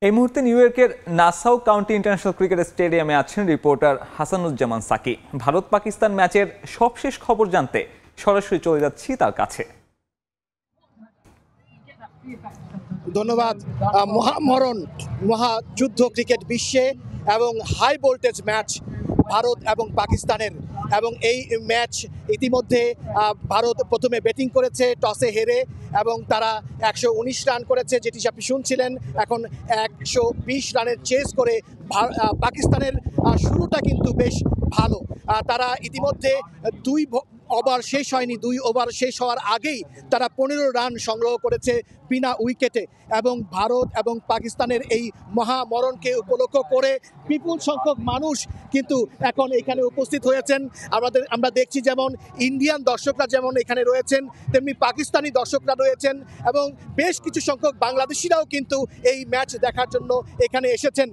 এই মুহূর্তে নিউ ইয়র্কের নাসাউ কাউন্টি ইন্টারন্যাশনাল ক্রিকেট স্টেডিয়ামে আছেন রিপোর্টার হাসানুজ্জামান সাকি। ভারত পাকিস্তান ম্যাচের সবশেষ খবর জানতে সরাসরি চলে যাচ্ছি তার কাছে। ধন্যবাদ। মহামরণ মহাযুদ্ধ ক্রিকেট বিশ্বে এবং হাই ভোল্টেজ ম্যাচ ভারত এবং পাকিস্তানের, এবং এই ম্যাচ ইতিমধ্যে ভারত প্রথমে ব্যাটিং করেছে টসে হেরে, এবং তারা 119 রান করেছে, যেটি আপনি শুনছিলেন। এখন 120 রানের চেস করে পাকিস্তানের শুরুটা কিন্তু বেশ ভালো। তারা ইতিমধ্যে 2 ওভার শেষ হয়নি, 2 ওভার শেষ হওয়ার আগেই তারা 15 রান সংগ্রহ করেছে বিনা উইকেটে। এবং ভারত এবং পাকিস্তানের এই মহামরণকে উপলক্ষ করে বিপুল সংখ্যক মানুষ কিন্তু এখন এখানে উপস্থিত হয়েছেন। আমরা দেখছি যেমন ইন্ডিয়ান দর্শকরা যেমন এখানে রয়েছেন, তেমনি পাকিস্তানি দর্শকরা রয়েছেন, এবং বেশ কিছু সংখ্যক বাংলাদেশিরাও কিন্তু এই ম্যাচ দেখার জন্য এখানে এসেছেন।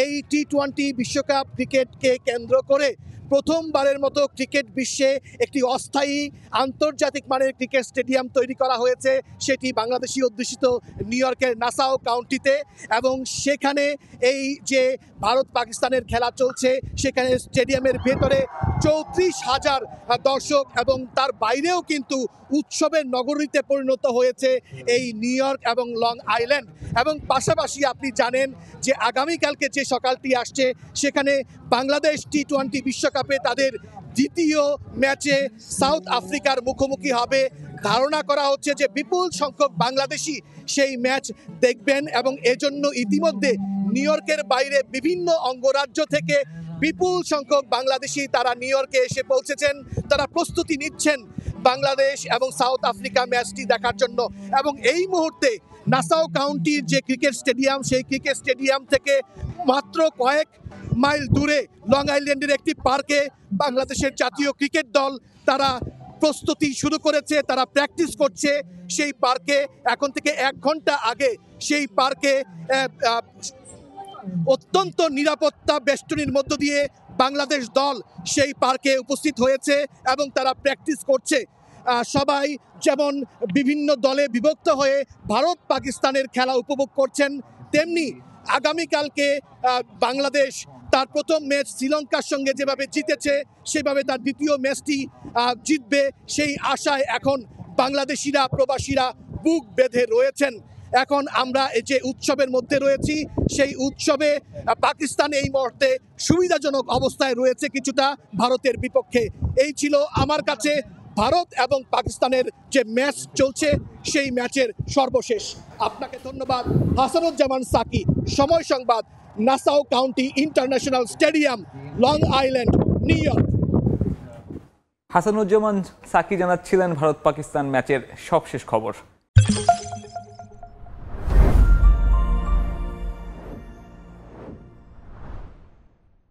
এই টি-20 বিশ্বকাপ ক্রিকেটকে কেন্দ্র করে প্রথমবারের মতো ক্রিকেট বিশ্বে একটি অস্থায়ী আন্তর্জাতিক মানের ক্রিকেট স্টেডিয়াম তৈরি করা হয়েছে, সেটি বাংলাদেশি অধ্যুষিত নিউ ইয়র্কের নাসাউ কাউন্টিতে। এবং সেখানে এই যে ভারত পাকিস্তানের খেলা চলছে, সেখানে স্টেডিয়ামের ভেতরে 34,000 দর্শক, এবং তার বাইরেও কিন্তু উৎসবের নগরীতে পরিণত হয়েছে এই নিউ ইয়র্ক এবং লং আইল্যান্ড। এবং পাশাপাশি আপনি জানেন যে আগামীকালকে যে সকালটি আসছে, সেখানে বাংলাদেশ টি-20 বিশ্বকাপে তাদের দ্বিতীয় ম্যাচে সাউথ আফ্রিকার মুখোমুখি হবে। ধারণা করা হচ্ছে যে বিপুল সংখ্যক বাংলাদেশি সেই ম্যাচ দেখবেন, এবং এজন্য ইতিমধ্যে নিউ ইয়র্কের বাইরে বিভিন্ন অঙ্গরাজ্য থেকে বিপুল সংখ্যক বাংলাদেশি তারা নিউ ইয়র্কে এসে পৌঁছেছেন। তারা প্রস্তুতি নিচ্ছেন বাংলাদেশ এবং সাউথ আফ্রিকা ম্যাচটি দেখার জন্য। এবং এই মুহূর্তে নাসাউ কাউন্টির যে ক্রিকেট স্টেডিয়াম, সেই ক্রিকেট স্টেডিয়াম থেকে মাত্র কয়েক মাইল দূরে লং আইল্যান্ডের একটি পার্কে বাংলাদেশের জাতীয় ক্রিকেট দল তারা প্রস্তুতি শুরু করেছে, তারা প্র্যাকটিস করছে সেই পার্কে। এখন থেকে 1 ঘন্টা আগে সেই পার্কে অত্যন্ত নিরাপত্তা বেষ্টনীর মধ্য দিয়ে বাংলাদেশ দল সেই পার্কে উপস্থিত হয়েছে এবং তারা প্র্যাকটিস করছে। সবাই যেমন বিভিন্ন দলে বিভক্ত হয়ে ভারত পাকিস্তানের খেলা উপভোগ করছেন, তেমনি আগামীকালকে বাংলাদেশ তার প্রথম ম্যাচ শ্রীলঙ্কার সঙ্গে যেভাবে জিতেছে, সেভাবে তার দ্বিতীয় ম্যাচটি জিতবে সেই আশায় এখন বাংলাদেশিরা, প্রবাসীরা বুক বেঁধে রয়েছেন। এখন আমরা এই যে উৎসবের মধ্যে রয়েছি, সেই উৎসবে পাকিস্তান এই মুহূর্তে সুবিধাজনক অবস্থায় রয়েছে কিছুটা ভারতের বিপক্ষে। এই ছিল আমার কাছে ভারত এবং পাকিস্তানের যে ম্যাচ চলছে সেই ম্যাচের সর্বশেষ। আপনাকে ধন্যবাদ। Hasanuzzaman Saki, Somoy Sangbad, Nassau County International Stadium, Long Island, New York. Hasanuzzaman Saki জানাচ্ছিলেন ভারত পাকিস্তান ম্যাচের সবশেষ খবর।